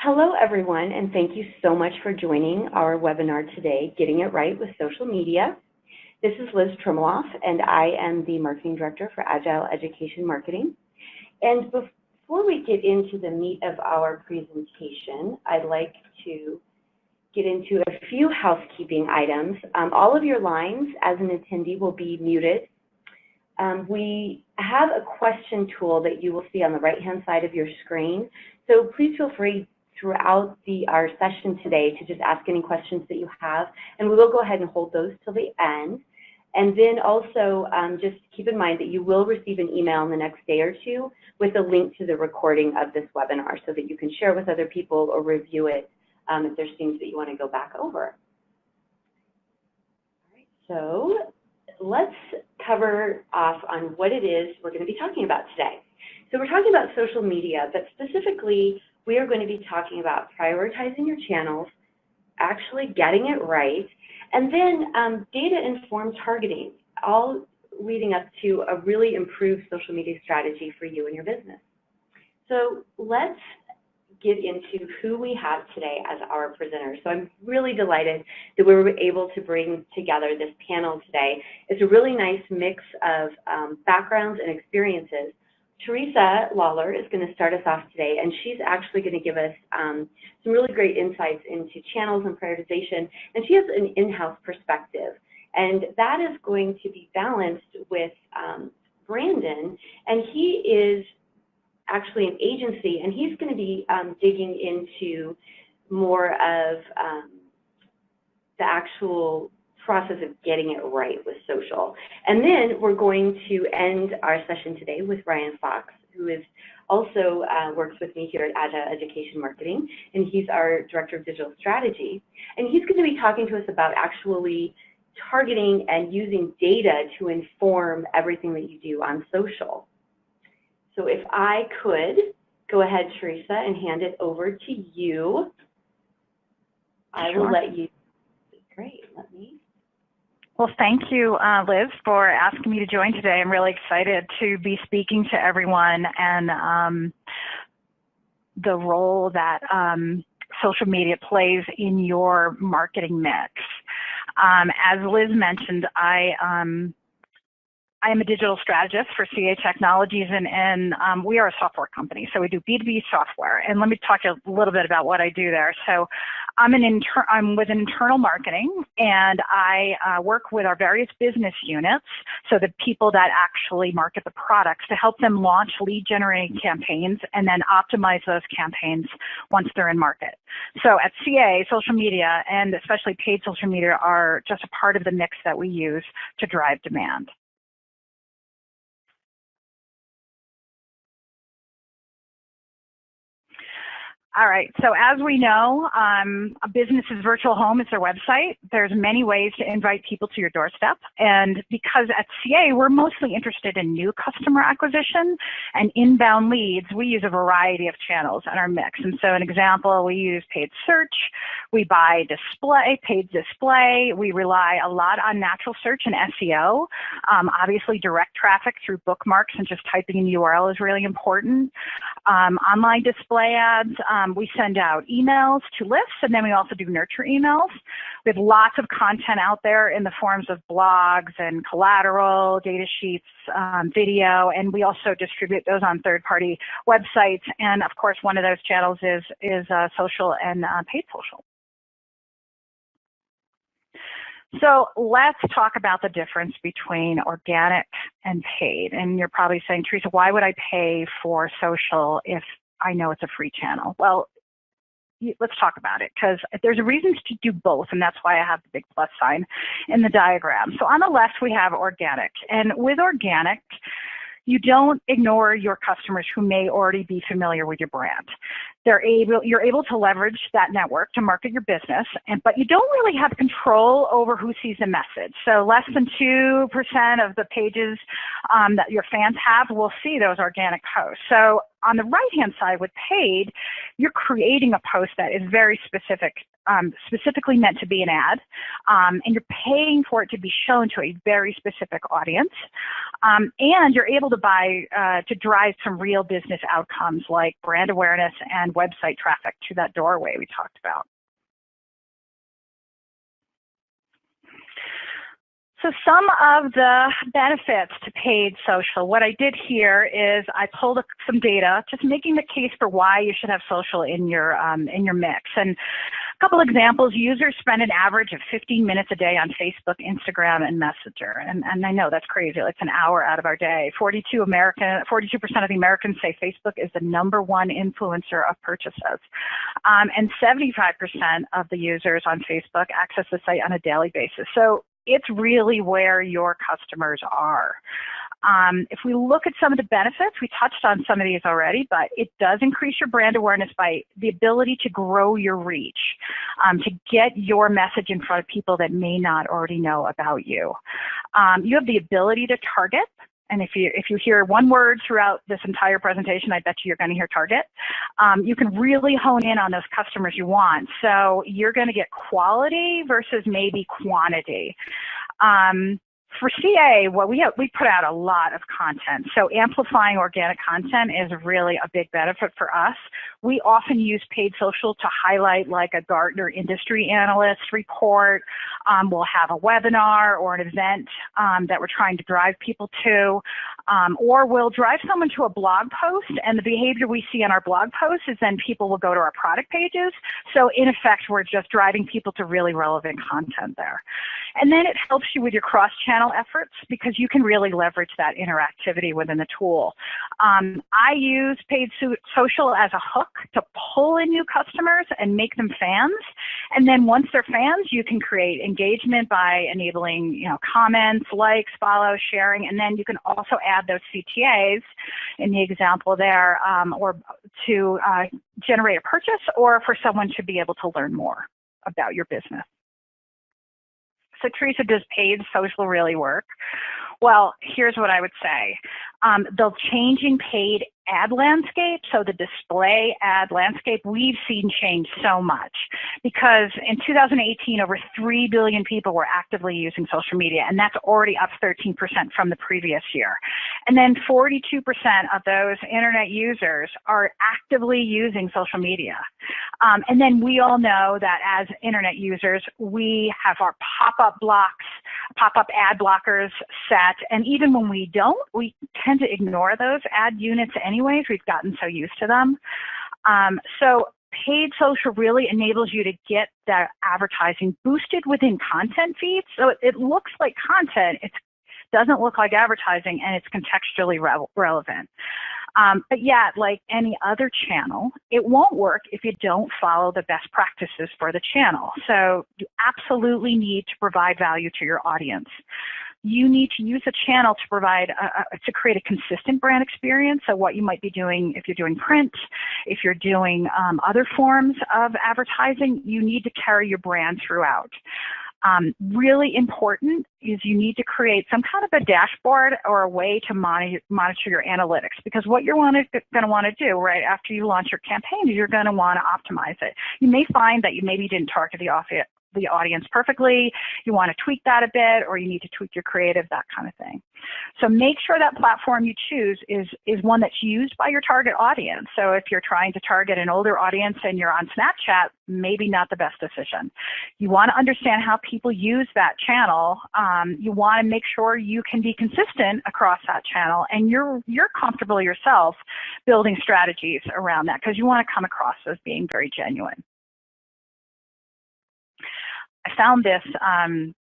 Hello, everyone, and thank you so much for joining our webinar today, Getting It Right with Social Media. This is Liz Trumloff, and I am the Marketing Director for Agile Education Marketing. And before we get into the meat of our presentation, I'd like to get into a few housekeeping items. All of your lines as an attendee will be muted. We have a question tool that you will see on the right-hand side of your screen, so please feel free throughout our session today to just ask any questions that you have, and we will go ahead and hold those till the end. And then also just keep in mind that you will receive an email in the next day or two with a link to the recording of this webinar so that you can share with other people or review it if there's things that you want to go back over. All right, so let's cover off on what it is we're going to be talking about today. So we're talking about social media, but specifically we are going to be talking about prioritizing your channels, actually getting it right, and then data-informed targeting, all leading up to a really improved social media strategy for you and your business. So let's get into who we have today as our presenters. So I'm really delighted that we were able to bring together this panel today. It's a really nice mix of backgrounds and experiences. Teresa Lawler is going to start us off today, and she's actually going to give us some really great insights into channels and prioritization, and she has an in-house perspective, and that is going to be balanced with Brandon, and he is actually an agency, and he's going to be digging into more of the actual process of getting it right with social. And then we're going to end our session today with Ryan Fox, who is also works with me here at Agile Education Marketing, and he's our Director of Digital Strategy. And he's going to be talking to us about actually targeting and using data to inform everything that you do on social. So if I could go ahead, Teresa, and hand it over to you, I will let you. Great, let me. Well, thank you, Liz, for asking me to join today. I'm really excited to be speaking to everyone and the role that social media plays in your marketing mix. As Liz mentioned, I am a digital strategist for CA Technologies, and we are a software company, so we do B2B software. And let me talk a little bit about what I do there. So I'm with internal marketing, and I work with our various business units, so the people that actually market the products, to help them launch lead-generating campaigns and then optimize those campaigns once they're in market. So at CA, social media, and especially paid social media, are just a part of the mix that we use to drive demand. All right, so as we know, a business's virtual home is their website. There's many ways to invite people to your doorstep. And because at CA, we're mostly interested in new customer acquisition and inbound leads, we use a variety of channels in our mix. And so an example, we use paid search, we buy display, paid display, we rely a lot on natural search and SEO. Obviously, direct traffic through bookmarks and just typing in the URL is really important. Online display ads, we send out emails to lists, and then we also do nurture emails. We have lots of content out there in the forms of blogs and collateral, data sheets, video, and we also distribute those on third-party websites. And of course, one of those channels is social and paid social. So let's talk about the difference between organic and paid. And you're probably saying, Teresa, why would I pay for social if I know it's a free channel? Well, let's talk about it, because there's a reason to do both, and that's why I have the big plus sign in the diagram. So on the left, we have organic. And with organic, you don't ignore your customers who may already be familiar with your brand. You're able to leverage that network to market your business, but you don't really have control over who sees the message. So less than 2% of the pages that your fans have will see those organic posts. So on the right-hand side with paid, you're creating a post that is very specific, specifically meant to be an ad, and you're paying for it to be shown to a very specific audience, and you're able to to drive some real business outcomes like brand awareness and website traffic to that doorway we talked about. So some of the benefits to paid social, what I did here is I pulled some data, just making the case for why you should have social in your mix. And a couple examples: users spend an average of 15 minutes a day on Facebook, Instagram, and Messenger. And I know that's crazy. It's an hour out of our day. 42% of the Americans say Facebook is the #1 influencer of purchases. And 75% of the users on Facebook access the site on a daily basis. So it's really where your customers are. If we look at some of the benefits, we touched on some of these already, but it does increase your brand awareness by the ability to grow your reach, to get your message in front of people that may not already know about you. You have the ability to target. And if you hear one word throughout this entire presentation, I bet you're going to hear target. You can really hone in on those customers you want. So you're going to get quality versus maybe quantity. For CA, we put out a lot of content. So amplifying organic content is really a big benefit for us. We often use paid social to highlight like a Gartner industry analyst report. We'll have a webinar or an event that we're trying to drive people to, or we'll drive someone to a blog post, and the behavior we see on our blog posts is then people will go to our product pages. So in effect, we're just driving people to really relevant content there. And then it helps you with your cross-channel efforts because you can really leverage that interactivity within the tool. I use paid social as a hook to pull in new customers and make them fans. And then once they're fans, you can create engagement by enabling, comments, likes, follows, sharing, and then you can also add those CTAs in the example there, or to generate a purchase or for someone to be able to learn more about your business. So Teresa, does paid social really work? Well, here's what I would say. The changing paid ad landscape, so the display ad landscape, we've seen change so much because in 2018, over 3 billion people were actively using social media, and that's already up 13% from the previous year. And then 42% of those internet users are actively using social media. And then we all know that as internet users, we have our pop-up blocks, pop-up ad blockers set, and even when we don't, we tend to ignore those ad units anyways. We've gotten so used to them. So paid social really enables you to get that advertising boosted within content feeds. So it looks like content, it doesn't look like advertising, and it's contextually relevant. But yeah, like any other channel, it won't work if you don't follow the best practices for the channel. So you absolutely need to provide value to your audience. You need to use a channel to provide, to create a consistent brand experience. So what you might be doing if you're doing print, if you're doing other forms of advertising, you need to carry your brand throughout. Really important is you need to create some kind of a dashboard or a way to monitor your analytics, because what you're going to want to do right after you launch your campaign is you're going to want to optimize it. You may find that you maybe didn't target the audience perfectly, you want to tweak that a bit, or you need to tweak your creative, that kind of thing. So make sure that platform you choose is one that's used by your target audience. So if you're trying to target an older audience and you're on Snapchat, maybe not the best decision. You want to understand how people use that channel. You want to make sure you can be consistent across that channel, and you're comfortable yourself building strategies around that because you want to come across as being very genuine. I found this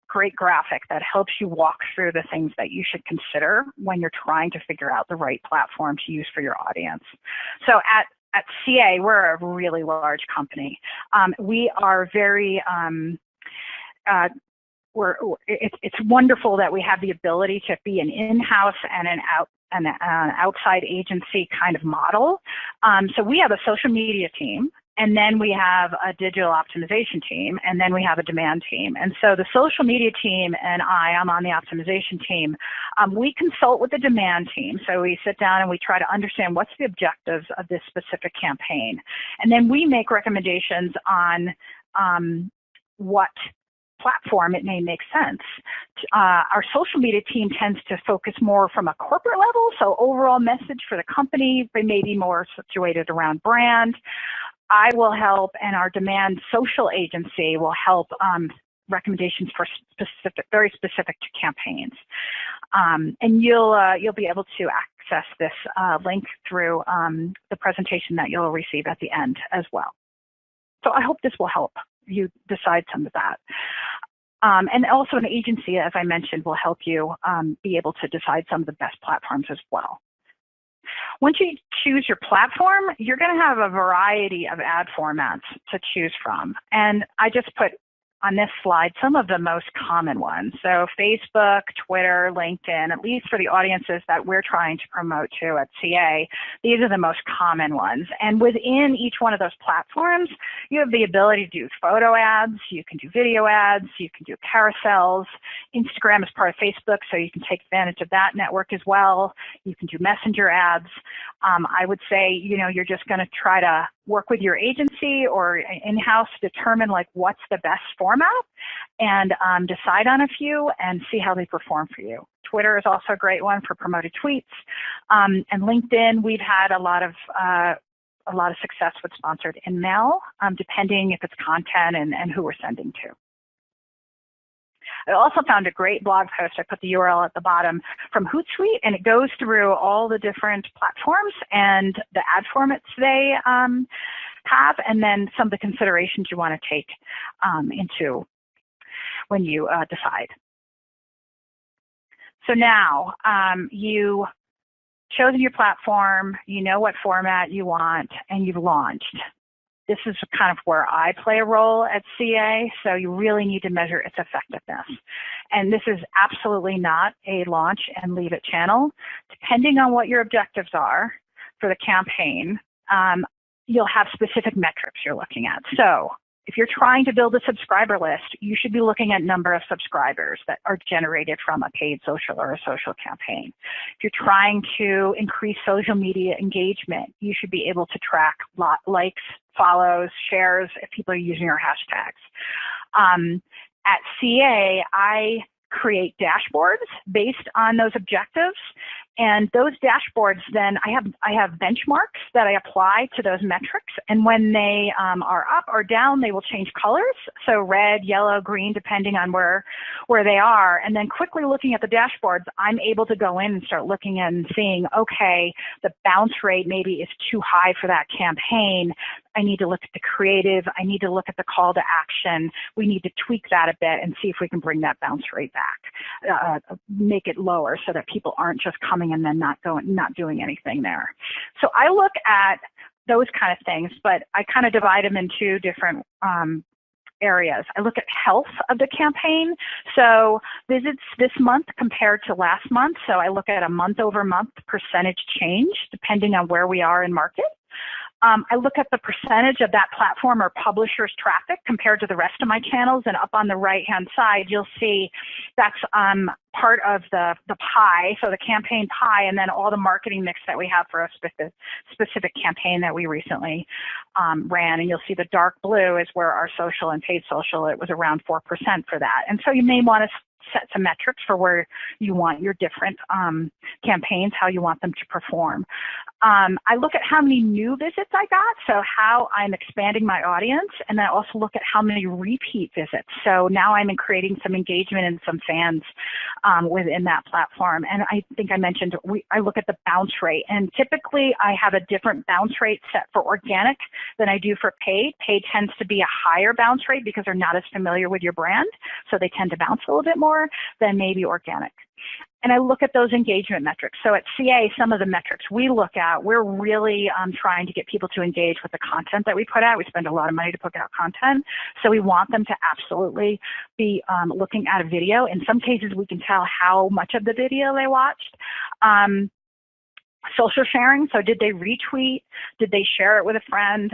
great graphic that helps you walk through the things that you should consider when you're trying to figure out the right platform to use for your audience. So at CA, we're a really large company. We are very, it's wonderful that we have the ability to be an in-house and an outside agency kind of model. So we have a social media team, And then we have a digital optimization team, and then we have a demand team. And so the social media team and I'm on the optimization team, we consult with the demand team. So we sit down and we try to understand what's the objectives of this specific campaign. And then we make recommendations on what platform it may make sense. Our social media team tends to focus more from a corporate level, so overall message for the company, but maybe more situated around brand. I will help, and our demand social agency will help recommendations for very specific to campaigns. And you'll be able to access this link through the presentation that you'll receive at the end as well. So I hope this will help you decide some of that. And also an agency, as I mentioned, will help you be able to decide some of the best platforms as well. Once you choose your platform, you're going to have a variety of ad formats to choose from. And I just put on this slide some of the most common ones. So Facebook, Twitter, LinkedIn, at least for the audiences that we're trying to promote to at CA, these are the most common ones. And within each one of those platforms, you have the ability to do photo ads, you can do video ads, you can do carousels. Instagram is part of Facebook, so you can take advantage of that network as well. You can do messenger ads. I would say, you're just going to try to work with your agency or in-house to determine like what's the best format and decide on a few and see how they perform for you. Twitter is also a great one for promoted tweets. And LinkedIn, we've had a lot of success with sponsored email, depending if it's content and who we're sending to. I also found a great blog post. I put the URL at the bottom from Hootsuite, and it goes through all the different platforms and the ad formats they have, and then some of the considerations you want to take into when you decide. So now you've chosen your platform, you know what format you want, and you've launched. This is kind of where I play a role at CA, so you really need to measure its effectiveness. And this is absolutely not a launch and leave it channel. Depending on what your objectives are for the campaign, you'll have specific metrics you're looking at. So if you're trying to build a subscriber list, you should be looking at number of subscribers that are generated from a paid social or a social campaign. If you're trying to increase social media engagement, you should be able to track likes, follows, shares, if people are using our hashtags. At CA, I create dashboards based on those objectives. And those dashboards, then I have benchmarks that I apply to those metrics. And when they are up or down, they will change colors. So red, yellow, green, depending on where they are. And then quickly looking at the dashboards, I'm able to go in and start looking and seeing, okay, the bounce rate maybe is too high for that campaign. I need to look at the creative. I need to look at the call to action. We need to tweak that a bit and see if we can bring that bounce rate back, make it lower so that people aren't just coming and then not doing anything there. So I look at those kind of things, but I kind of divide them into different areas. I look at health of the campaign. So visits this month compared to last month. So I look at a month-over-month percentage change depending on where we are in market. I look at the percentage of that platform or publisher's traffic compared to the rest of my channels, and up on the right-hand side, you'll see that's part of the pie, so the campaign pie, and then all the marketing mix that we have for a specific campaign that we recently ran. And you'll see the dark blue is where our social and paid social, it was around 4% for that. And so you may want to set some metrics for where you want your different campaigns, how you want them to perform. I look at how many new visits I got, so how I'm expanding my audience, and then I also look at how many repeat visits. So now I'm creating some engagement and some fans within that platform. And I think I mentioned I look at the bounce rate, and typically I have a different bounce rate set for organic than I do for paid. Paid tends to be a higher bounce rate because they're not as familiar with your brand, so they tend to bounce a little bit more than maybe organic. And I look at those engagement metrics. So at CA, some of the metrics we look at, we're really trying to get people to engage with the content that we put out. We spend a lot of money to put out content. So we want them to absolutely be looking at a video. In some cases, we can tell how much of the video they watched. social sharing. So did they retweet? Did they share it with a friend?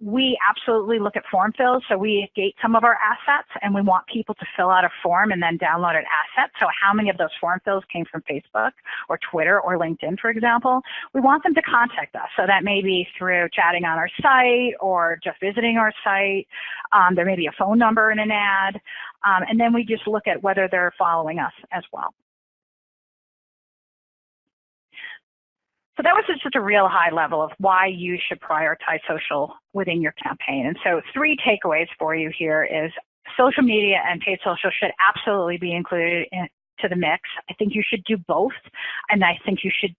We absolutely look at form fills. So we gate some of our assets, and we want people to fill out a form and then download an asset. So how many of those form fills came from Facebook or Twitter or LinkedIn, for example? We want them to contact us. So that may be through chatting on our site or just visiting our site. There may be a phone number in an ad. And then we just look at whether they're following us as well. So that was just a real high level of why you should prioritize social within your campaign. And so 3 takeaways for you here is social media and paid social should absolutely be included to the mix. I think you should do both, and I think you should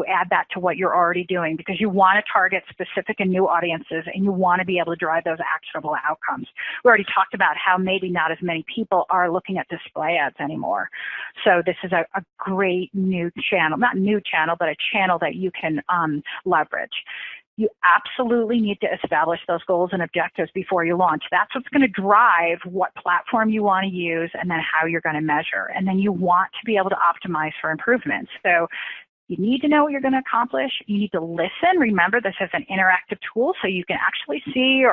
add that to what you're already doing, because you want to target specific and new audiences, and you want to be able to drive those actionable outcomes. We already talked about how maybe not as many people are looking at display ads anymore. So this is a great new channel, not new channel, but a channel that you can leverage. You absolutely need to establish those goals and objectives before you launch. That's what's going to drive what platform you want to use and then how you're going to measure. And then you want to be able to optimize for improvements. So you need to know what you're going to accomplish. You need to listen. Remember, this is an interactive tool, so you can actually see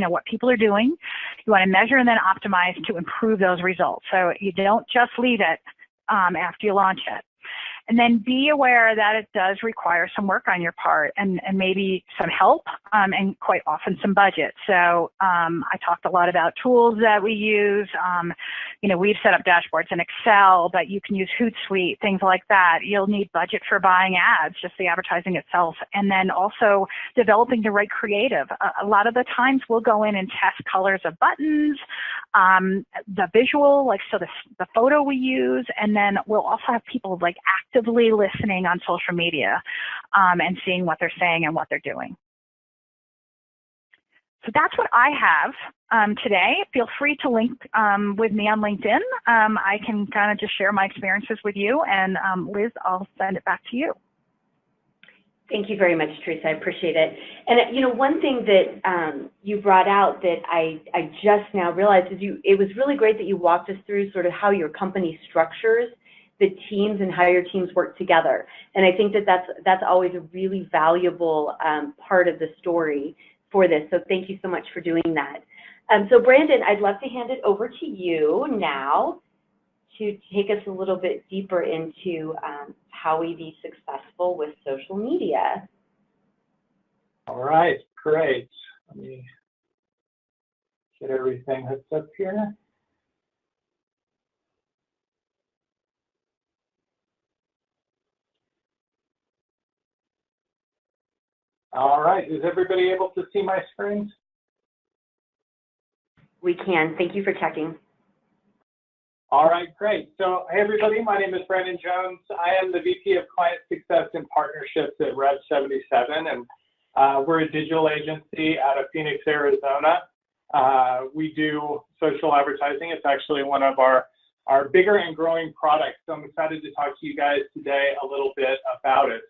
what people are doing. You want to measure and then optimize to improve those results. So you don't just leave it after you launch it. And then be aware that it does require some work on your part and maybe some help and quite often some budget. So I talked a lot about tools that we use. We've set up dashboards in Excel, but you can use Hootsuite, things like that. You'll need budget for buying ads, just the advertising itself. And then also developing the right creative. A lot of the times we'll go in and test colors of buttons, the visual, the photo we use, and then we'll also have people actively listening on social media and seeing what they're saying and what they're doing. So that's what I have today. Feel free to link with me on LinkedIn. I can kind of just share my experiences with you, and Liz, I'll send it back to you. Thank you very much, Teresa. I appreciate it. And one thing that you brought out that I just now realized is it was really great that you walked us through sort of how your company structures the teams and how your teams work together. And I think that that's always a really valuable part of the story for this. So thank you so much for doing that. So Brandon, I'd love to hand it over to you now to take us a little bit deeper into how we be successful with social media. All right, great. Let me get everything hooked up here. All right, is everybody able to see my screens? We can. Thank you for checking. All right, great. So, hey everybody, my name is Brandon Jones. I am the VP of Client Success and Partnerships at Rev77, and we're a digital agency out of Phoenix, Arizona. We do social advertising. It's actually one of our bigger and growing products. So I'm excited to talk to you guys today a little bit about it.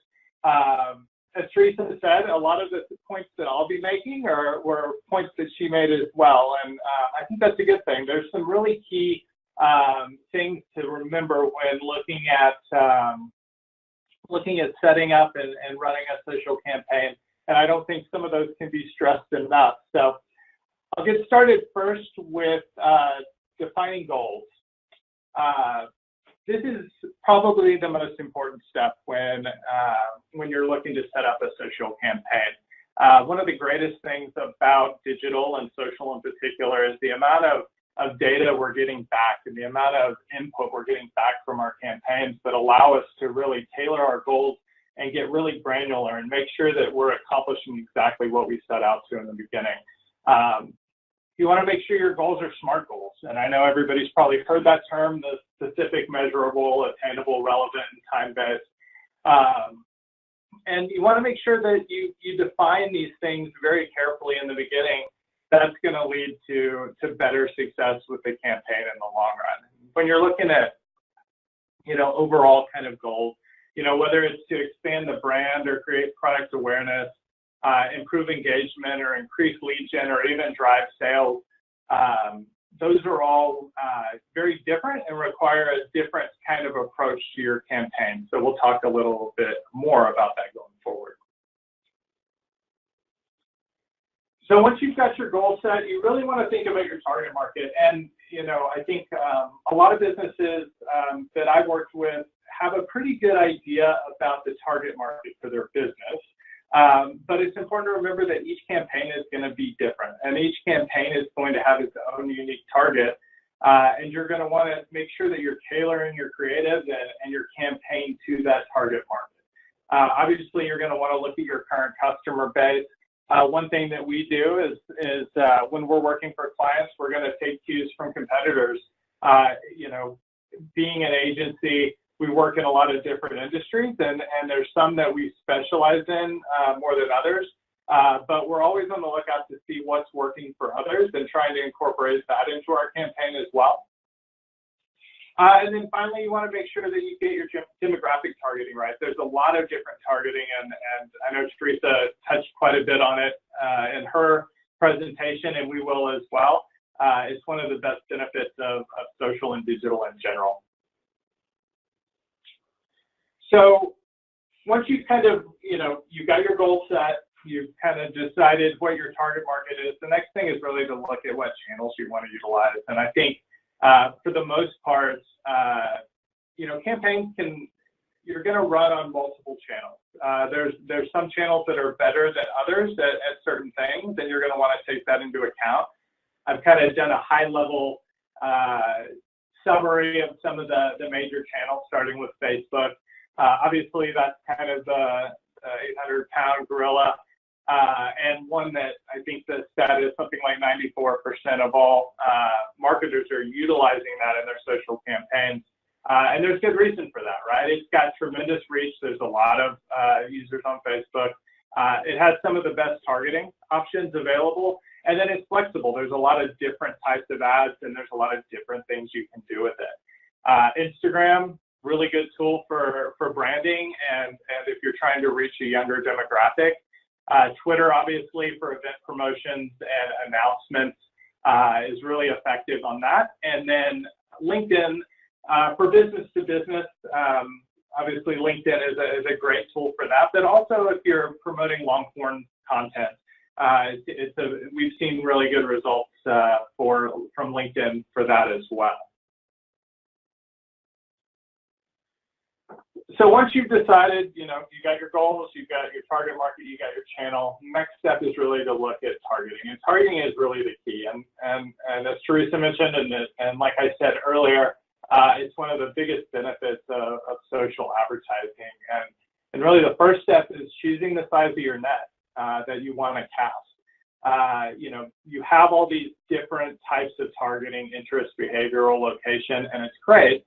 As Teresa said, a lot of the points that I'll be making were points that she made as well, and I think that's a good thing. There's some really key things to remember when looking at setting up and running a social campaign, and I don't think some of those can be stressed enough. So I'll get started first with defining goals. This is probably the most important step when you're looking to set up a social campaign. One of the greatest things about digital and social in particular is the amount of data we're getting back and the amount of input we're getting back from our campaigns that allow us to really tailor our goals and get really granular and make sure that we're accomplishing exactly what we set out to in the beginning. You want to make sure your goals are SMART goals. And I know everybody's probably heard that term, the specific, measurable, attainable, relevant, and time-based. And you want to make sure that you define these things very carefully in the beginning. That's going to lead to better success with the campaign in the long run. When you're looking at, overall kind of goals, whether it's to expand the brand or create product awareness, improve engagement or increase lead gen or even drive sales, those are all very different and require a different kind of approach to your campaign. So we'll talk a little bit more about that going forward. So once you've got your goal set, you really want to think about your target market. And, I think a lot of businesses that I've worked with have a pretty good idea about the target market for their business. But it's important to remember that each campaign is going to be different, and each campaign is going to have its own unique target. And you're going to want to make sure that you're tailoring your creative and your campaign to that target market. Obviously, you're going to want to look at your current customer base. One thing that we do is when we're working for clients, we're going to take cues from competitors. Being an agency, we work in a lot of different industries, and there's some that we specialize in more than others. But we're always on the lookout to see what's working for others and trying to incorporate that into our campaign as well. And then finally, you want to make sure that you get your demographic targeting right. There's a lot of different targeting, and I know Teresa touched quite a bit on it in her presentation, and we will as well. It's one of the best benefits of social and digital in general. So once you've kind of, you've got your goal set, you've kind of decided what your target market is, the next thing is really to look at what channels you want to utilize. And I think for the most part, campaigns you're going to run on multiple channels. There's some channels that are better than others at certain things, and you're going to want to take that into account. I've kind of done a high-level summary of some of the major channels, starting with Facebook. Obviously, that's kind of the 800-pound gorilla, and one that I think the stat is something like 94% of all marketers are utilizing that in their social campaigns. And there's good reason for that, right? It's got tremendous reach. There's a lot of users on Facebook. It has some of the best targeting options available, and then it's flexible. There's a lot of different types of ads, and there's a lot of different things you can do with it. Instagram, really good tool for branding, and if you're trying to reach a younger demographic. Twitter, obviously, for event promotions and announcements is really effective on that. And then LinkedIn for business to business. Obviously, LinkedIn is a great tool for that. But also, if you're promoting long-form content, we've seen really good results from LinkedIn for that as well. So once you've decided, you got your goals, you've got your target market, you got your channel, next step is really to look at targeting. And targeting is really the key. And as Teresa mentioned, and like I said earlier, it's one of the biggest benefits of social advertising. And really the first step is choosing the size of your net that you want to cast. You have all these different types of targeting, interest, behavioral, location, and it's great.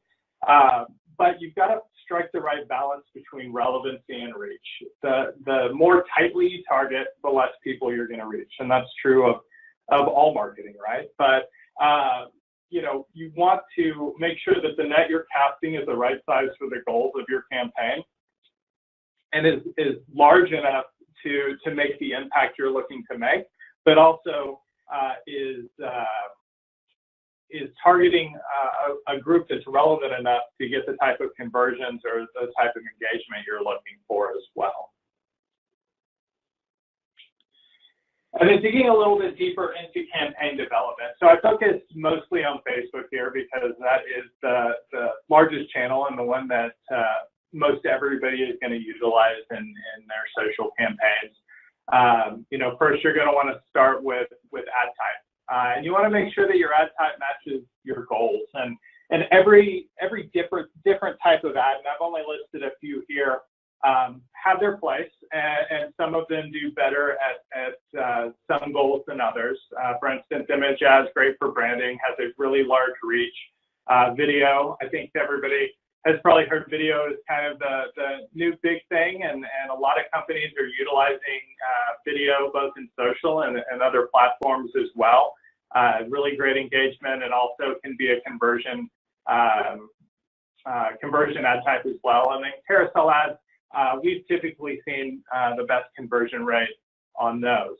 But you've got to strike the right balance between relevancy and reach. The more tightly you target, the less people you're going to reach. And that's true of all marketing, right? But you want to make sure that the net you're casting is the right size for the goals of your campaign and is large enough to make the impact you're looking to make, but also is targeting a group that's relevant enough to get the type of conversions or the type of engagement you're looking for as well. And then digging a little bit deeper into campaign development. So I focus mostly on Facebook here because that is the largest channel and the one that most everybody is going to utilize in their social campaigns. First you're going to want to start with ad type. And you want to make sure that your ad type matches your goals. And every different type of ad, and I've only listed a few here, have their place, and some of them do better at some goals than others. For instance, image ads, great for branding, has a really large reach. Video, I think everybody has probably heard video is kind of the new big thing, and a lot of companies are utilizing video both in social and other platforms as well. Really great engagement, and also can be a conversion ad type as well. And then carousel ads, we've typically seen the best conversion rate on those.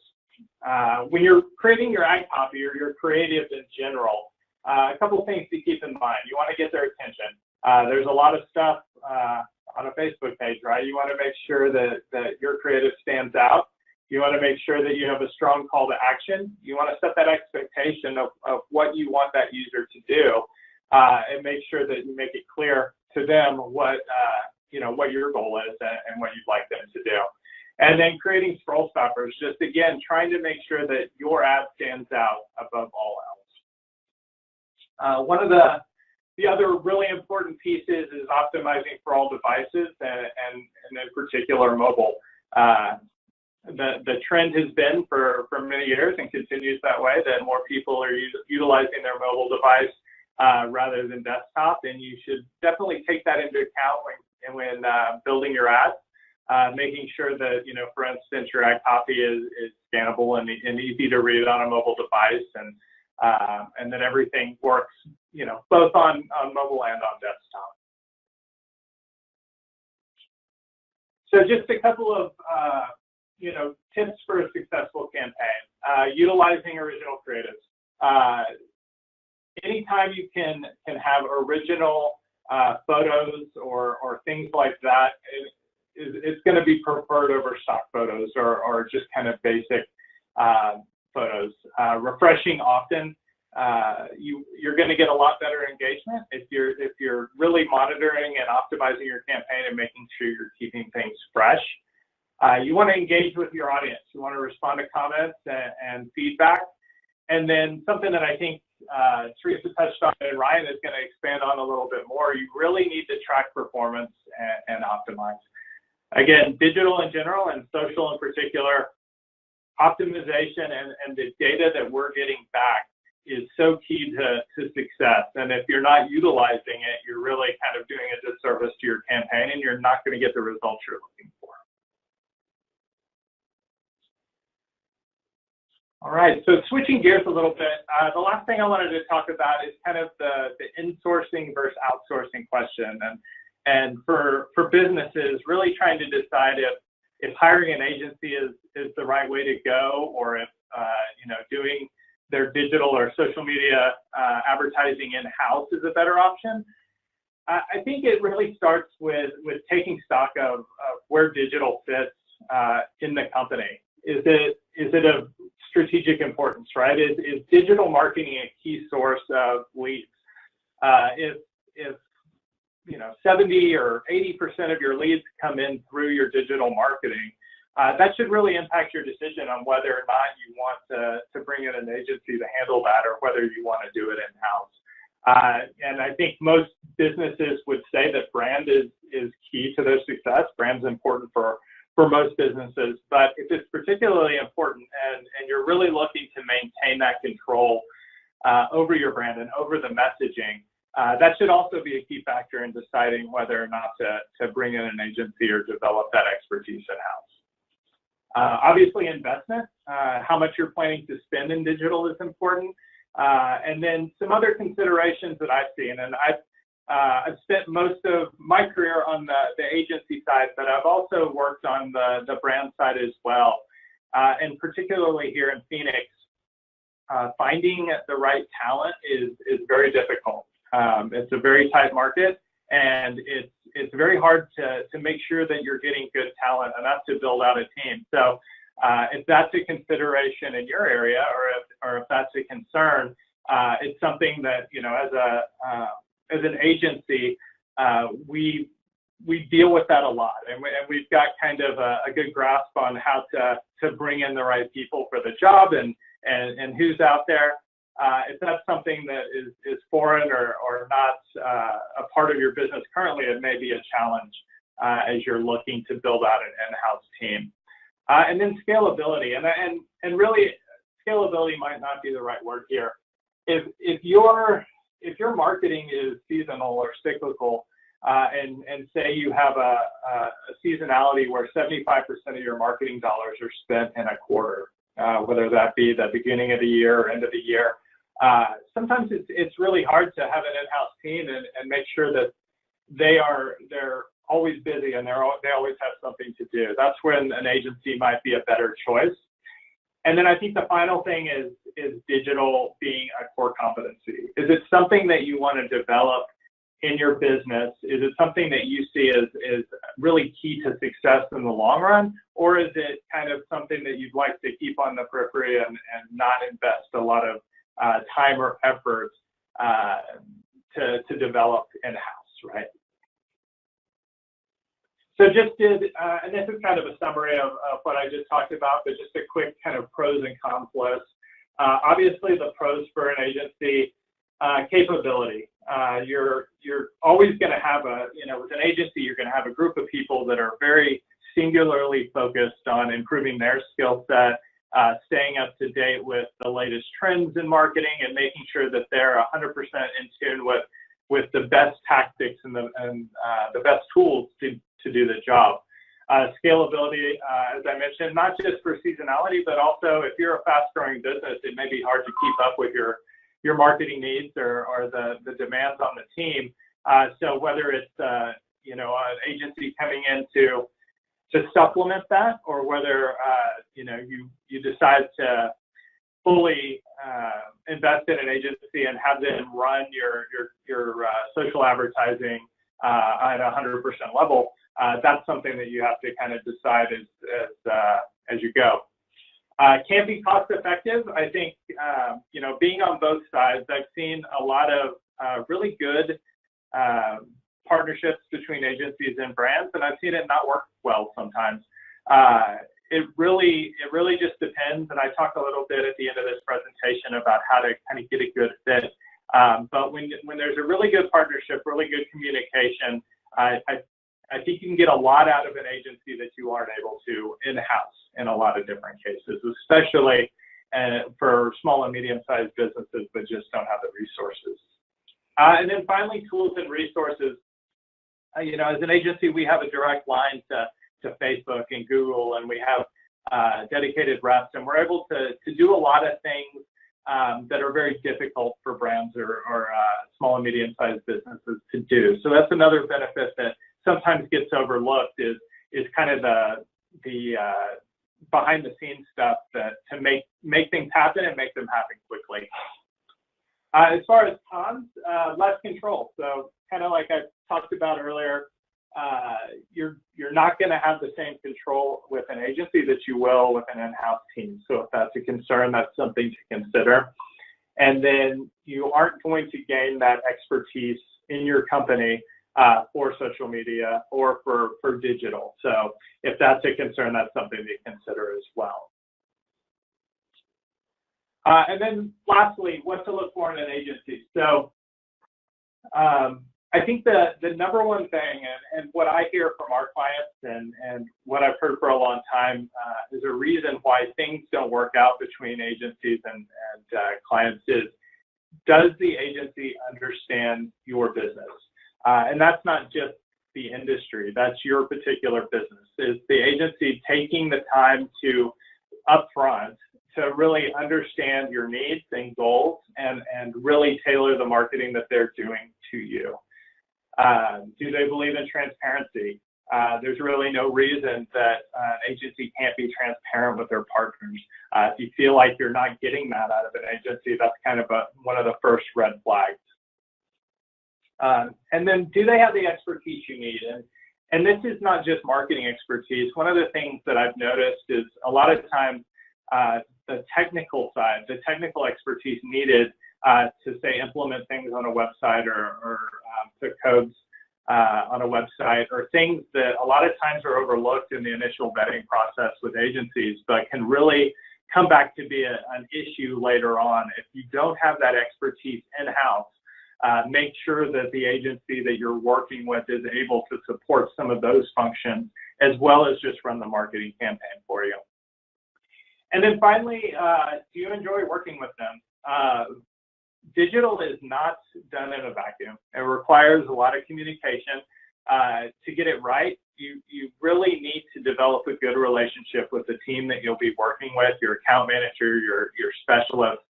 When you're creating your ad copy or your creative in general, a couple things to keep in mind. You want to get their attention. There's a lot of stuff on a Facebook page, right? You want to make sure that your creative stands out. You want to make sure that you have a strong call to action. You want to set that expectation of what you want that user to do, and make sure that you make it clear to them what what your goal is and what you'd like them to do. And then creating scroll stoppers, just again, trying to make sure that your ad stands out above all else. One of the other really important pieces is optimizing for all devices and in particular mobile. The trend has been for many years and continues that way, that more people are utilizing their mobile device rather than desktop, and you should definitely take that into account when building your ads, making sure that, for instance, your ad copy is scannable and easy to read on a mobile device, and that everything works, both on mobile and on desktop. So just a couple of tips for a successful campaign. Utilizing original creatives. Anytime you can have original photos or things like that, it's going to be preferred over stock photos or just kind of basic photos. Refreshing often, you're going to get a lot better engagement if you're really monitoring and optimizing your campaign and making sure you're keeping things fresh. You want to engage with your audience. You want to respond to comments and feedback. And then something that I think Teresa touched on and Ryan is going to expand on a little bit more, you really need to track performance and optimize. Again, digital in general and social in particular, optimization and the data that we're getting back is so key to success. And if you're not utilizing it, you're really kind of doing a disservice to your campaign and you're not going to get the results you're looking for. All right, so switching gears a little bit, the last thing I wanted to talk about is kind of the insourcing versus outsourcing question. And for businesses, really trying to decide if hiring an agency is the right way to go, or if doing their digital or social media advertising in-house is a better option. I think it really starts with taking stock of where digital fits in the company. Is it of strategic importance, right? Is digital marketing a key source of leads? If 70 or 80% of your leads come in through your digital marketing, that should really impact your decision on whether or not you want to bring in an agency to handle that, or whether you want to do it in-house. And I think most businesses would say that brand is key to their success. Brand's important for most businesses, but if it's particularly important and you're really looking to maintain that control over your brand and over the messaging, that should also be a key factor in deciding whether or not to bring in an agency or develop that expertise in-house. Obviously, investment, how much you're planning to spend in digital is important. And then some other considerations that I've seen, and I've spent most of my career on the agency side, but I've also worked on the brand side as well. And particularly here in Phoenix, finding the right talent is very difficult. It's a very tight market, and it's very hard to make sure that you're getting good talent enough to build out a team. So if that's a consideration in your area, or if that's a concern, it's something that, as an agency, we deal with that a lot, and we've got kind of a good grasp on how to bring in the right people for the job and who's out there. If that's something that is foreign or not a part of your business currently, it may be a challenge as you're looking to build out an in-house team. And then scalability, and really scalability might not be the right word here. If your marketing is seasonal or cyclical, and say you have a seasonality where 75% of your marketing dollars are spent in a quarter, whether that be the beginning of the year or end of the year, sometimes it's really hard to have an in-house team and make sure that they're always busy and they always have something to do. That's when an agency might be a better choice. And then I think the final thing is digital being a core competency? Is it something that you want to develop in your business? Is it something that you see as really key to success in the long run? Or is it kind of something that you'd like to keep on the periphery and not invest a lot of time or effort to develop in-house, right? So just did, and this is kind of a summary of what I just talked about, but just a quick kind of pros and cons list. Obviously, the pros for an agency, capability. You're always going to have with an agency, you're going to have a group of people that are very singularly focused on improving their skill set, staying up to date with the latest trends in marketing, and making sure that they're 100% in tune with the best tactics and the best tools to do the job. Scalability, as I mentioned, not just for seasonality, but also if you're a fast-growing business, it may be hard to keep up with your marketing needs or the demands on the team. So whether it's an agency coming in to supplement that, or whether you decide to fully invest in an agency and have them run your social advertising at 100% level, that's something that you have to kind of decide as you go. Can be cost effective. I think, being on both sides, I've seen a lot of really good partnerships between agencies and brands, and I've seen it not work well sometimes. It really just depends, and I talk a little bit at the end of this presentation about how to kind of get a good fit. But when there's a really good partnership, really good communication, I think you can get a lot out of an agency that you aren't able to in-house in a lot of different cases, especially for small and medium-sized businesses that just don't have the resources. And then finally, tools and resources. As an agency, we have a direct line to Facebook and Google, and we have dedicated reps, and we're able to do a lot of things that are very difficult for brands or small and medium-sized businesses to do. So that's another benefit that sometimes gets overlooked is kind of the behind the scenes stuff to make things happen and make them happen quickly. As far as cons, less control. So kind of like I talked about earlier, you're not going to have the same control with an agency that you will with an in-house team. So if that's a concern, that's something to consider. And then you aren't going to gain that expertise in your company for social media or for digital. So if that's a concern, that's something to consider as well. And then lastly, what to look for in an agency. So I think the number one thing, and what I hear from our clients and what I've heard for a long time is a reason why things don't work out between agencies and clients is, does the agency understand your business? And that's not just the industry, that's your particular business. Is the agency taking the time to upfront to really understand your needs and goals and really tailor the marketing that they're doing to you? Do they believe in transparency? There's really no reason that an agency can't be transparent with their partners. If you feel like you're not getting that out of an agency, that's kind of one of the first red flags. And then, do they have the expertise you need? And this is not just marketing expertise. One of the things that I've noticed is a lot of times the technical side, the technical expertise needed to say implement things on a website or put codes on a website, or things that a lot of times are overlooked in the initial vetting process with agencies, but can really come back to be an issue later on. If you don't have that expertise in-house, make sure that the agency that you're working with is able to support some of those functions, as well as just run the marketing campaign for you. And then finally, do you enjoy working with them? Digital is not done in a vacuum. It requires a lot of communication. To get it right, you really need to develop a good relationship with the team that you'll be working with, your account manager, your specialist.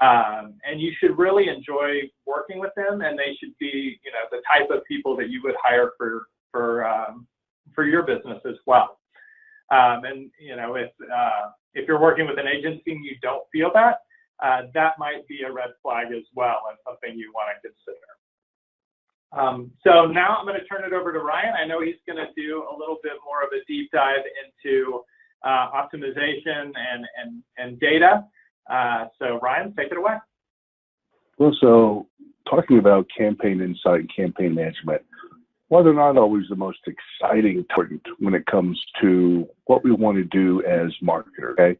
And you should really enjoy working with them, and they should be, the type of people that you would hire for your business as well. And if you're working with an agency and you don't feel that, that might be a red flag as well and something you want to consider. So now I'm going to turn it over to Ryan. I know he's going to do a little bit more of a deep dive into optimization and data. So Ryan, take it away. Well, so talking about campaign insight and campaign management, while they're not always the most exciting target when it comes to what we want to do as marketers, okay?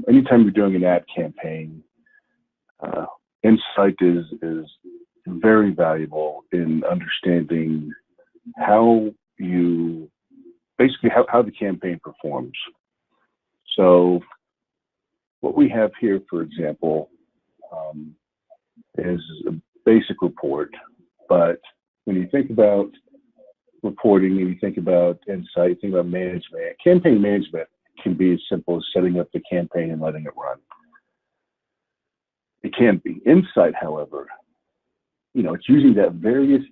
Anytime you're doing an ad campaign, insight is very valuable in understanding how you, basically how the campaign performs. So what we have here, for example, is a basic report, but when you think about reporting and you think about insight, think about management, campaign management can be as simple as setting up the campaign and letting it run. It can be. Insight, however, it's using the various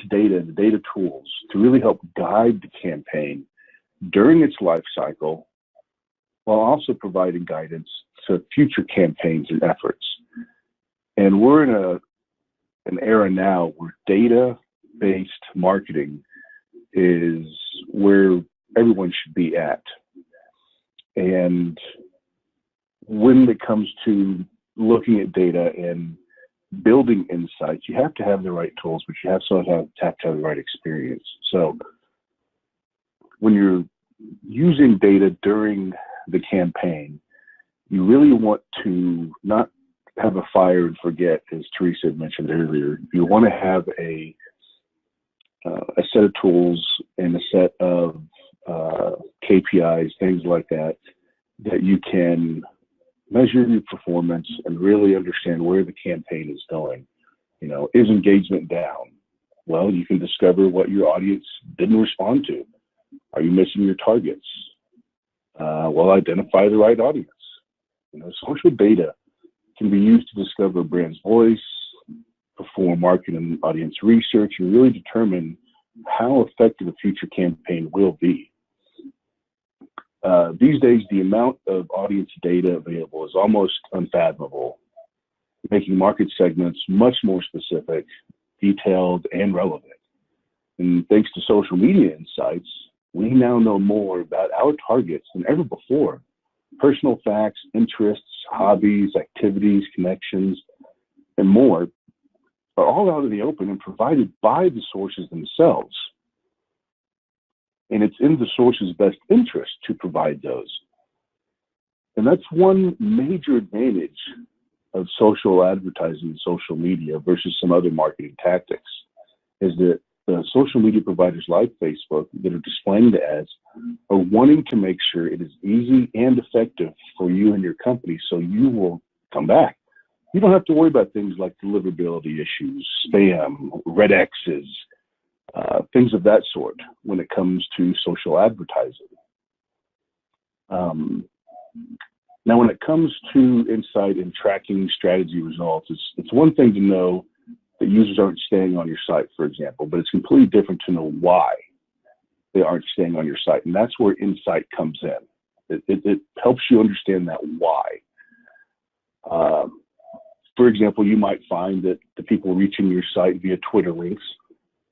data and the data tools to really help guide the campaign during its life cycle, while also providing guidance to future campaigns and efforts. And we're in an era now where data-based marketing is where everyone should be at. And when it comes to looking at data and building insights, you have to have the right tools, but you have to have the right experience. So when you're using data during the campaign, you really want to not have a fire and forget, as Teresa had mentioned earlier. You want to have a set of tools and a set of KPIs, things like that, that you can measure your performance and really understand where the campaign is going. Is engagement down? Well, you can discover what your audience didn't respond to. Are you missing your targets? Well, identify the right audience. Social data can be used to discover a brand's voice, perform market and audience research, and really determine how effective a future campaign will be. These days, the amount of audience data available is almost unfathomable, making market segments much more specific, detailed, and relevant. And thanks to social media insights, we now know more about our targets than ever before. Personal facts, interests, hobbies, activities, connections, and more are all out in the open and provided by the sources themselves. And it's in the source's best interest to provide those. And that's one major advantage of social advertising and social media versus some other marketing tactics, is that the social media providers like Facebook that are displaying the ads are wanting to make sure it is easy and effective for you and your company, so you will come back. You don't have to worry about things like deliverability issues, spam, red X's, things of that sort when it comes to social advertising. Now, when it comes to insight and tracking strategy results, it's one thing to know that users aren't staying on your site, for example, but it's completely different to know why they aren't staying on your site. And that's where insight comes in. It helps you understand that why. For example, you might find that the people reaching your site via Twitter links,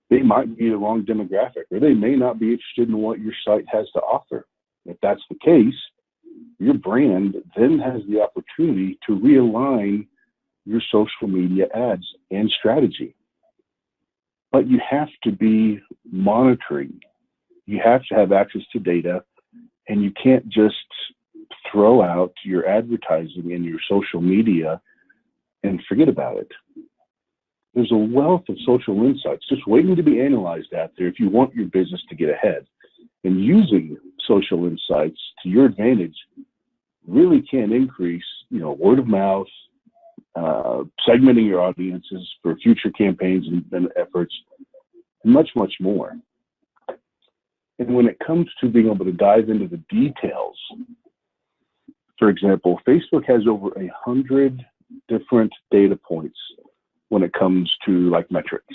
they might be the wrong demographic, or they may not be interested in what your site has to offer. If that's the case, your brand then has the opportunity to realign your social media ads and strategy. But you have to be monitoring. You have to have access to data, and you can't just throw out your advertising in your social media and forget about it. There's a wealth of social insights just waiting to be analyzed out there if you want your business to get ahead. And using social insights to your advantage really can increase, word of mouth, segmenting your audiences for future campaigns and efforts, and much, much more. And when it comes to being able to dive into the details, for example, Facebook has over 100 different data points when it comes to metrics,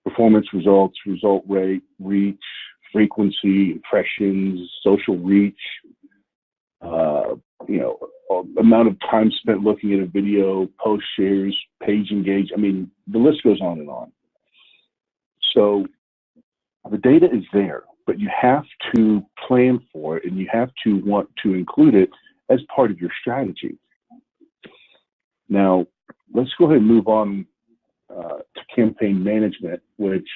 performance results, result rate, reach, frequency, impressions, social reach, amount of time spent looking at a video, post shares, page engage. I mean, the list goes on and on. So the data is there, but you have to plan for it and you have to want to include it as part of your strategy. Now, let's go ahead and move on to campaign management, which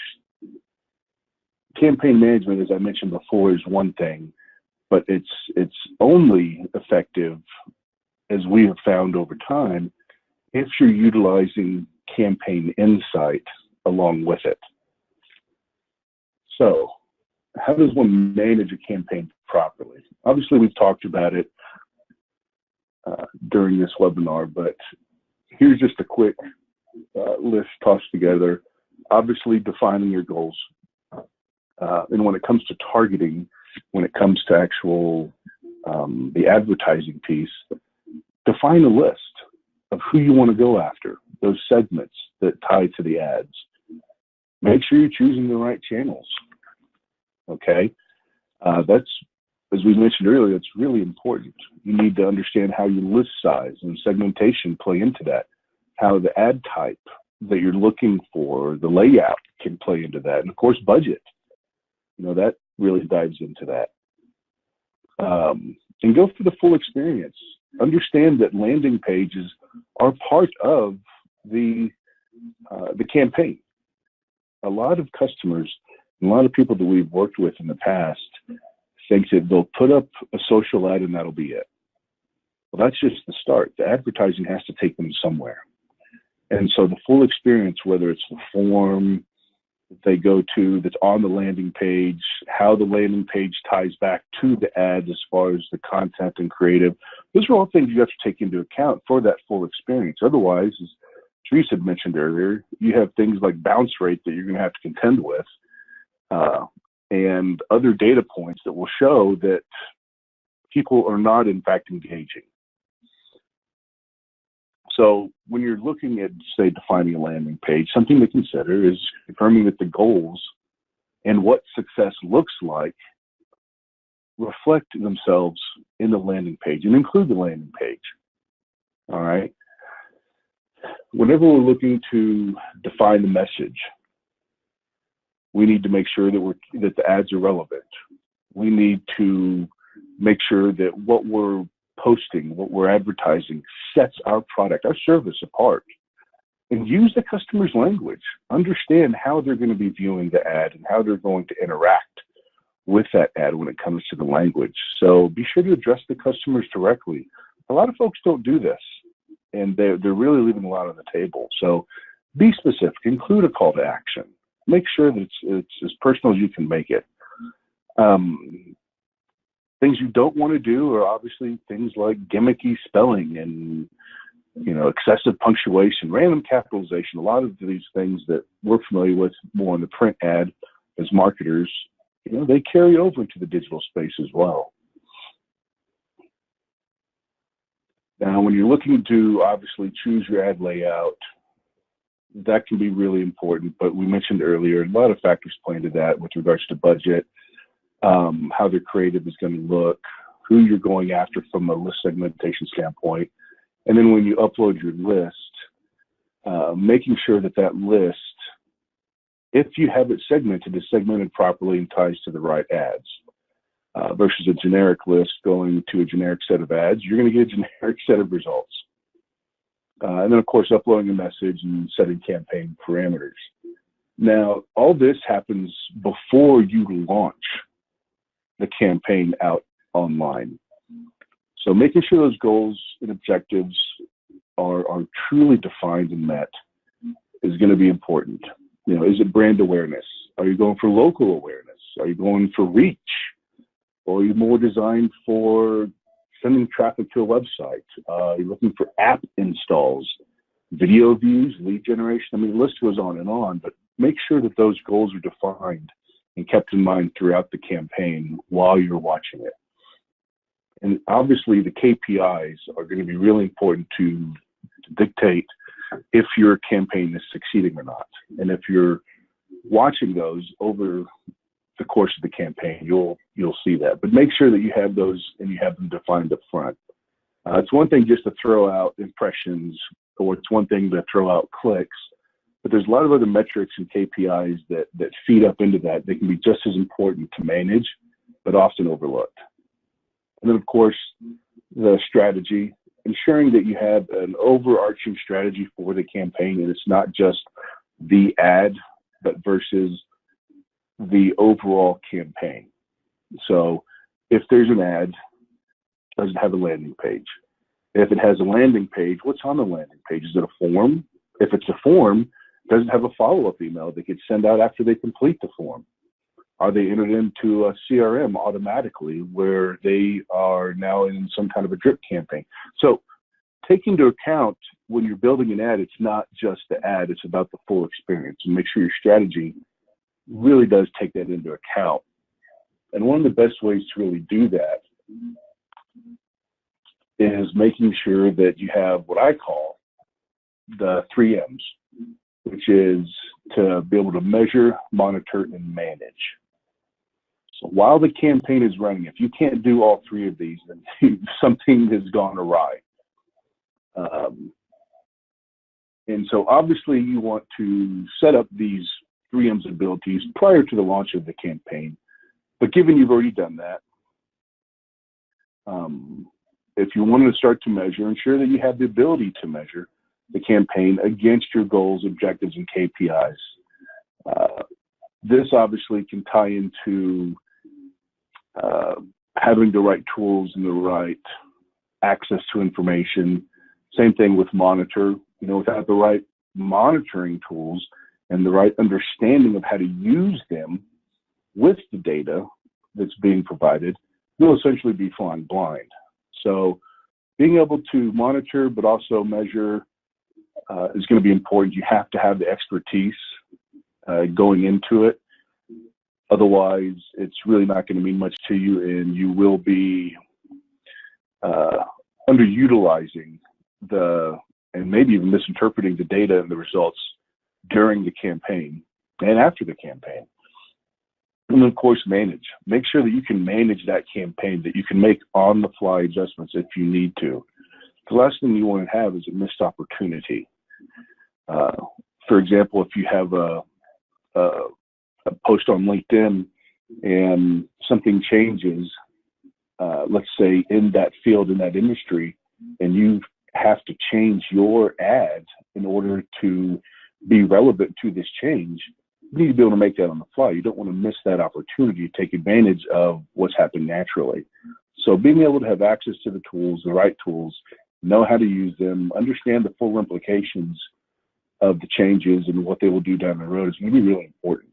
campaign management, as I mentioned before, is one thing, but it's only effective, as we have found over time, if you're utilizing campaign insight along with it. So how does one manage a campaign properly? Obviously, we've talked about it during this webinar, but here's just a quick list tossed together. Obviously, defining your goals. And when it comes to targeting, when it comes to actual the advertising piece, define a list of who you want to go after, those segments that tie to the ads. Make sure you're choosing the right channels. Okay, that's, as we mentioned earlier, it's really important. You need to understand how your list size and segmentation play into that, how the ad type that you're looking for, the layout can play into that, and of course, budget. That really dives into that. And go for the full experience. Understand that landing pages are part of the campaign. A lot of customers, a lot of people that we've worked with in the past think that they'll put up a social ad and that'll be it. Well, that's just the start. The advertising has to take them somewhere. And so the full experience, whether it's the form that they go to that's on the landing page, how the landing page ties back to the ad as far as the content and creative, those are all things you have to take into account for that full experience. Otherwise, as Teresa had mentioned earlier, you have things like bounce rate that you're going to have to contend with, and other data points that will show that people are not in fact engaging. So when you're looking at, say, defining a landing page, something to consider is confirming that the goals and what success looks like reflect themselves in the landing page and include the landing page. All right. Whenever we're looking to define the message, we need to make sure that the ads are relevant. We need to make sure that what we're posting, what we're advertising, sets our product, our service apart. And use the customer's language. Understand how they're going to be viewing the ad and how they're going to interact with that ad when it comes to the language. So be sure to address the customers directly. A lot of folks don't do this, and they're really leaving a lot on the table. So be specific. Include a call to action. Make sure that it's as personal as you can make it. Things you don't want to do are obviously things like gimmicky spelling and excessive punctuation, random capitalization. A lot of these things that we're familiar with more in the print ad as marketers, they carry over into the digital space as well. Now, when you're looking to obviously choose your ad layout, that can be really important, but we mentioned earlier, a lot of factors play into that with regards to budget, how their creative is going to look, who you're going after from a list segmentation standpoint. And then when you upload your list, making sure that list, if you have it segmented, is segmented properly and ties to the right ads. Versus a generic list going to a generic set of ads, you're going to get a generic set of results. And then, of course, uploading a message and setting campaign parameters. Now, all this happens before you launch the campaign out online. So making sure those goals and objectives are truly defined and met is going to be important. Is it brand awareness? Are you going for local awareness? Are you going for reach? Or are you more designed for sending traffic to a website? You're looking for app installs, video views, lead generation. I mean, the list goes on and on, but make sure that those goals are defined and kept in mind throughout the campaign while you're watching it. And obviously the KPIs are going to be really important to dictate if your campaign is succeeding or not. And if you're watching those over the course of the campaign, you'll see that. But make sure that you have those and you have them defined up front. It's one thing just to throw out impressions, or it's one thing to throw out clicks, but there's a lot of other metrics and KPIs that feed up into that. They can be just as important to manage, but often overlooked. And then, of course, the strategy, ensuring that you have an overarching strategy for the campaign, and it's not just the ad, but versus the overall campaign. So if there's an ad, does it have a landing page? If it has a landing page, what's on the landing page? Is it a form? If it's a form, does it have a follow-up email they could send out after they complete the form? Are they entered into a CRM automatically where they are now in some kind of a drip campaign? So take into account when you're building an ad, it's not just the ad, it's about the full experience, and make sure your strategy really does take that into account. And one of the best ways to really do that is making sure that you have what I call the 3 M's, which is to be able to measure, monitor, and manage. So while the campaign is running, if you can't do all 3 of these, then something has gone awry. And so obviously you want to set up these 3 M's abilities prior to the launch of the campaign. But given you've already done that, if you wanted to start to measure, ensure that you have the ability to measure the campaign against your goals, objectives, and KPIs. This obviously can tie into having the right tools and the right access to information. Same thing with monitor. You know, without the right monitoring tools and the right understanding of how to use them with the data that's being provided, you'll essentially be flying blind. So being able to monitor but also measure is going to be important. You have to have the expertise going into it. Otherwise, it's really not going to mean much to you, and you will be underutilizing and maybe even misinterpreting the data and the results during the campaign and after the campaign. And then, of course, manage. Make sure that you can manage that campaign, that you can make on-the-fly adjustments if you need to. The last thing you want to have is a missed opportunity. For example, if you have a post on LinkedIn and something changes, let's say in that field, in that industry, and you have to change your ad in order to be relevant to this change, you need to be able to make that on the fly. You don't want to miss that opportunity to take advantage of what's happened naturally. So being able to have access to the tools, the right tools, know how to use them, understand the full implications of the changes and what they will do down the road is going to be really important.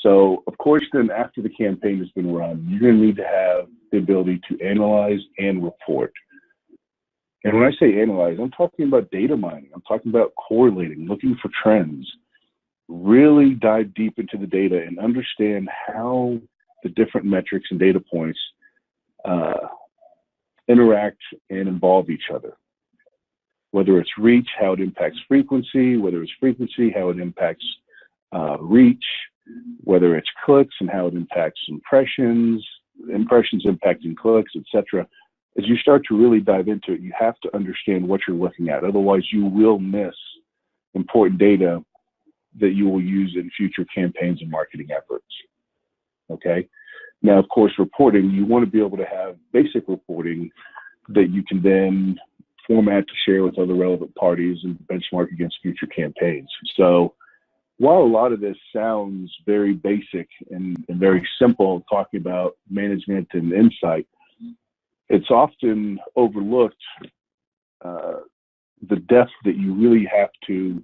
So, of course, then after the campaign has been run, you're going to need to have the ability to analyze and report. And when I say analyze, I'm talking about data mining. I'm talking about correlating, looking for trends. Really dive deep into the data and understand how the different metrics and data points interact and involve each other. Whether it's reach, how it impacts frequency, whether it's frequency, how it impacts reach, whether it's clicks and how it impacts impressions impacting clicks, etc. As you start to really dive into it, you have to understand what you're looking at. Otherwise, you will miss important data that you will use in future campaigns and marketing efforts. Okay? Now, of course, reporting, you want to be able to have basic reporting that you can then format to share with other relevant parties and benchmark against future campaigns. So while a lot of this sounds very basic and very simple, talking about management and insight, it's often overlooked the depth that you really have to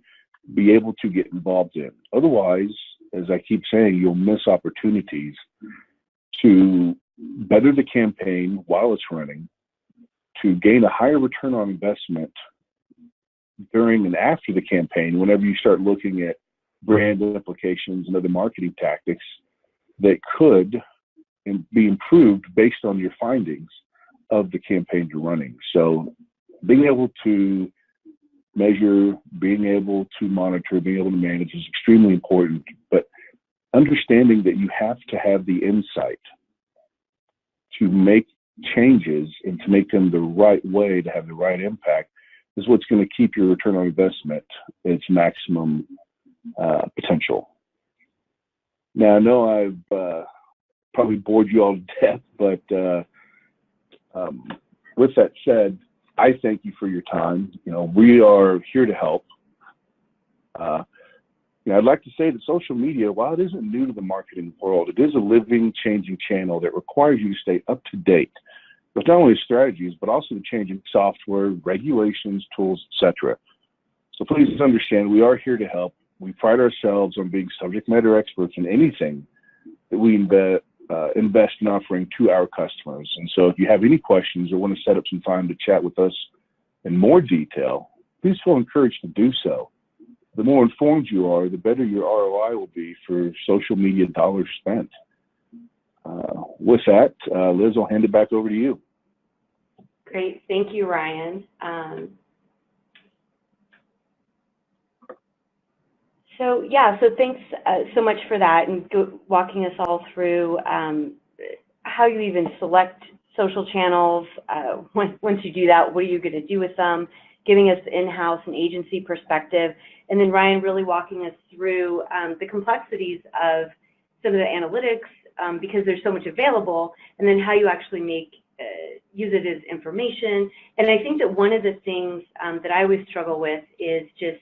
be able to get involved in. Otherwise, as I keep saying, you'll miss opportunities to better the campaign while it's running, to gain a higher return on investment during and after the campaign, whenever you start looking at brand implications and other marketing tactics that could be improved based on your findings of the campaign you're running. So being able to measure, being able to monitor, being able to manage is extremely important, but understanding that you have to have the insight to make changes and to make them the right way to have the right impact is what's going to keep your return on investment at its maximum potential. Now, I know I've probably bored you all to death, but with that said, I thank you for your time. We are here to help. I'd like to say that social media, while it isn't new to the marketing world, it is a living, changing channel that requires you to stay up to date with not only strategies, but also the changing software, regulations, tools, etc. So please understand, we are here to help. We pride ourselves on being subject matter experts in anything that we invest in offering to our customers. And so if you have any questions or want to set up some time to chat with us in more detail, please feel encouraged to do so. The more informed you are, the better your ROI will be for social media dollars spent. With that, Liz, I'll hand it back over to you. Great. Thank you, Ryan. So thanks so much for that and walking us all through how you even select social channels. Once you do that, what are you going to do with them? Giving us in-house and agency perspective. And then Ryan really walking us through the complexities of some of the analytics because there's so much available, and then how you actually use it as information. And I think that one of the things that I always struggle with is just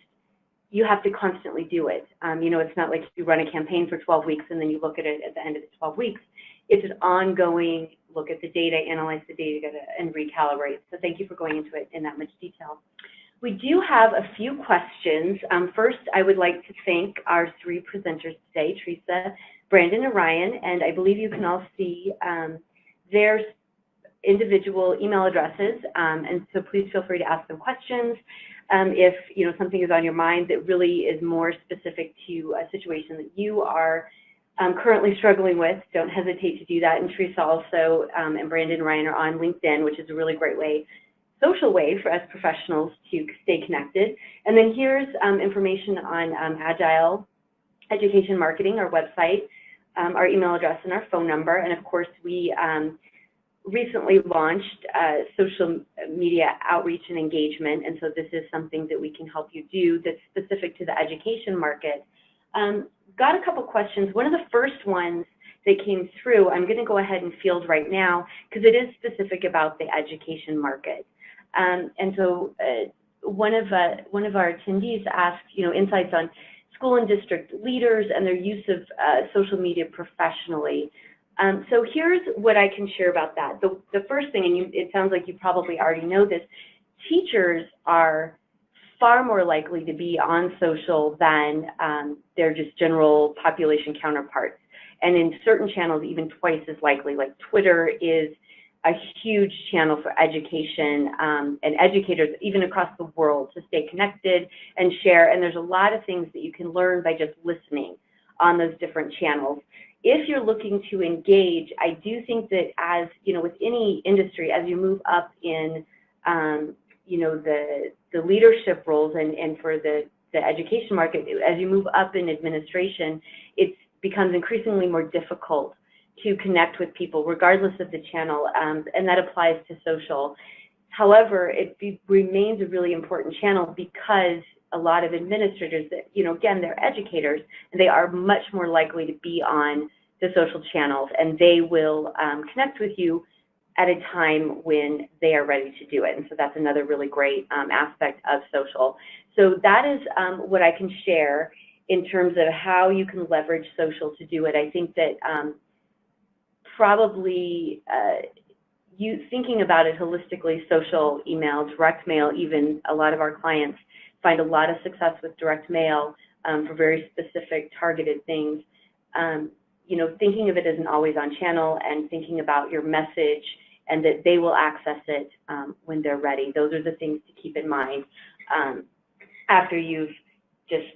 you have to constantly do it. It's not like you run a campaign for 12 weeks and then you look at it at the end of the 12 weeks. It's an ongoing look at the data, analyze the data, and recalibrate. So thank you for going into it in that much detail. We do have a few questions. First, I would like to thank our three presenters today, Teresa, Brandon, and Ryan, and I believe you can all see their individual email addresses, and so please feel free to ask them questions. If something is on your mind that really is more specific to a situation that you are currently struggling with, don't hesitate to do that. And Teresa also and Brandon and Ryan are on LinkedIn, which is a really great social way for us professionals to stay connected. And then here's information on Agile Education Marketing, our website, our email address, and our phone number. And of course, we recently launched social media outreach and engagement, and so this is something that we can help you do that's specific to the education market. Got a couple questions. One of the first ones that came through, I'm going to go ahead and field right now because it is specific about the education market. And so one of our attendees asked, insights on school and district leaders and their use of social media professionally. So here's what I can share about that. The first thing, and it sounds like you probably already know this, teachers are far more likely to be on social than their just general population counterparts. And in certain channels, even twice as likely, like Twitter is a huge channel for education and educators, even across the world, to stay connected and share. And there's a lot of things that you can learn by just listening on those different channels. If you're looking to engage, I do think that as, with any industry, as you move up in, the leadership roles and for the education market, as you move up in administration, it becomes increasingly more difficult to connect with people, regardless of the channel, and that applies to social. However, it remains a really important channel because a lot of administrators, again, they're educators, and they are much more likely to be on the social channels, and they will connect with you at a time when they are ready to do it. And so that's another really great aspect of social. So that is what I can share in terms of how you can leverage social to do it. I think that probably you thinking about it holistically, social, email, direct mail, even a lot of our clients find a lot of success with direct mail for very specific targeted things. Thinking of it as an always-on channel and thinking about your message and that they will access it when they're ready. Those are the things to keep in mind after you've just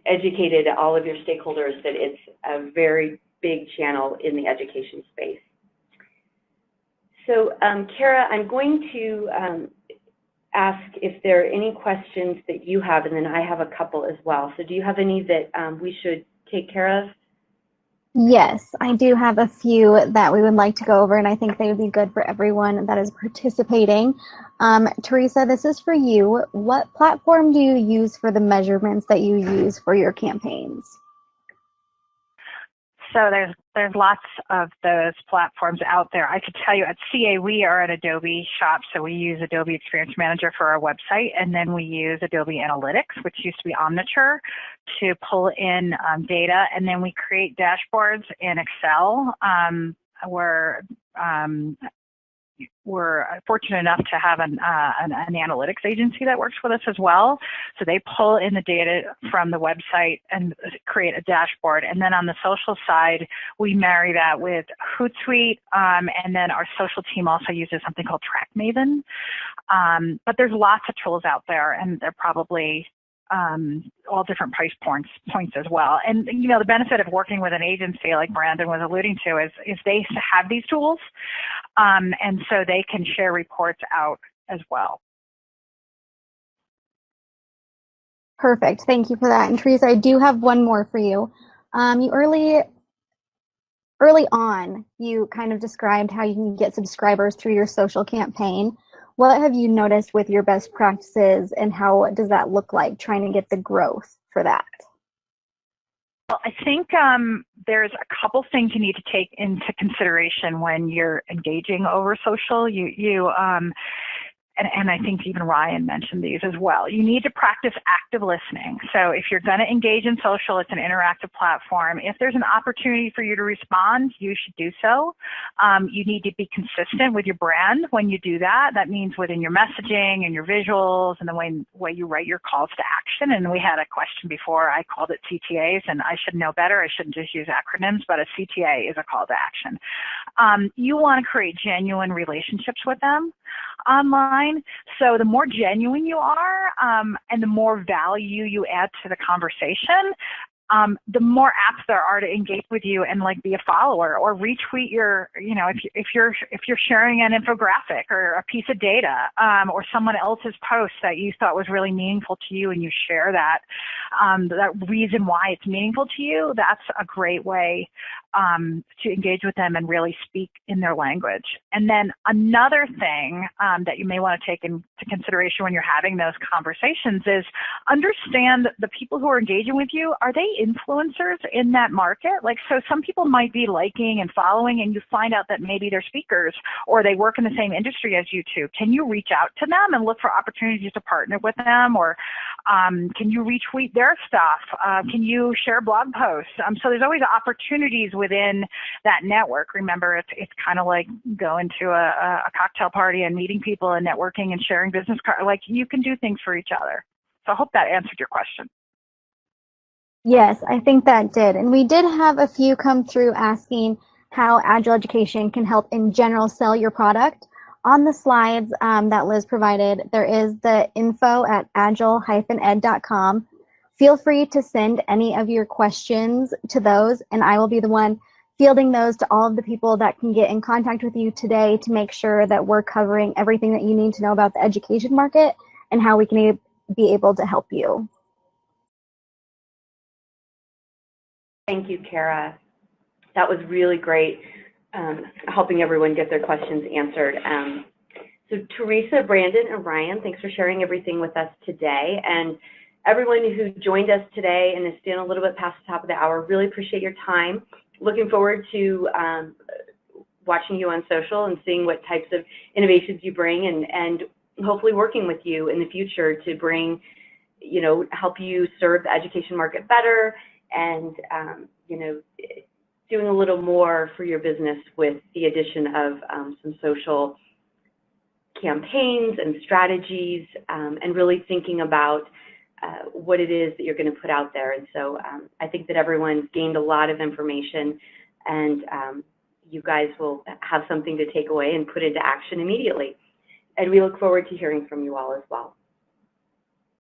educated all of your stakeholders that it's a very big channel in the education space. So, Kara, I'm going to ask if there are any questions that you have, and then I have a couple as well. So do you have any that we should take care of? Yes, I do have a few that we would like to go over, and I think they would be good for everyone that is participating. Teresa, this is for you. What platform do you use for the measurements that you use for your campaigns? So there's lots of those platforms out there. I could tell you at CA, we are an Adobe shop, so we use Adobe Experience Manager for our website, and then we use Adobe Analytics, which used to be Omniture, to pull in data, and then we create dashboards in Excel. We're fortunate enough to have an analytics agency that works with us as well. So they pull in the data from the website and create a dashboard. And then on the social side, we marry that with Hootsuite, and then our social team also uses something called TrackMaven. But there's lots of tools out there, and they're probably all different price points as well. And you know, the benefit of working with an agency like Brandon was alluding to is they have these tools, and so they can share reports out as well. Perfect. Thank you for that. And Teresa, I do have one more for you. You early on, you kind of described how you can get subscribers through your social campaign. What have you noticed with your best practices, and how does that look like trying to get the growth for that? Well, I think there's a couple things you need to take into consideration when you're engaging over social. And I think even Ryan mentioned these as well. You need to practice active listening. So if you're going to engage in social, it's an interactive platform. If there's an opportunity for you to respond, you should do so. You need to be consistent with your brand when you do that. That means within your messaging and your visuals and the way you write your calls to action. And we had a question before, I called it CTAs, and I should know better. I shouldn't just use acronyms, but a CTA is a call to action. You want to create genuine relationships with them online. So the more genuine you are, and the more value you add to the conversation, the more apps there are to engage with you and like be a follower or retweet your, you know, if you're sharing an infographic or a piece of data, or someone else's post that you thought was really meaningful to you and you share that, that reason why it's meaningful to you, that's a great way to engage with them and really speak in their language. And then another thing that you may want to take into consideration when you're having those conversations is understand the people who are engaging with you, are they influencers in that market? Like, so some people might be liking and following, and you find out that maybe they're speakers or they work in the same industry as you two. Can you reach out to them and look for opportunities to partner with them? Or can you retweet their stuff? Can you share blog posts? So there's always opportunities within that network. Remember, it's kind of like going to a cocktail party and meeting people and networking and sharing business cards. Like, you can do things for each other. So I hope that answered your question. Yes, I think that did. And we did have a few come through asking how Agile Education can help in general sell your product. On the slides that Liz provided, there is the info at agile-ed.com. Feel free to send any of your questions to those, and I will be the one fielding those to all of the people that can get in contact with you today to make sure that we're covering everything that you need to know about the education market and how we can be able to help you. Thank you, Kara. That was really great, helping everyone get their questions answered. So Teresa, Brandon, and Ryan, thanks for sharing everything with us today. And everyone who joined us today and is staying a little bit past the top of the hour, really appreciate your time. Looking forward to watching you on social and seeing what types of innovations you bring, and hopefully working with you in the future to bring, you know, help you serve the education market better, and you know, doing a little more for your business with the addition of some social campaigns and strategies, and really thinking about what it is that you're going to put out there. And so I think that everyone's gained a lot of information, and you guys will have something to take away and put into action immediately. And we look forward to hearing from you all as well.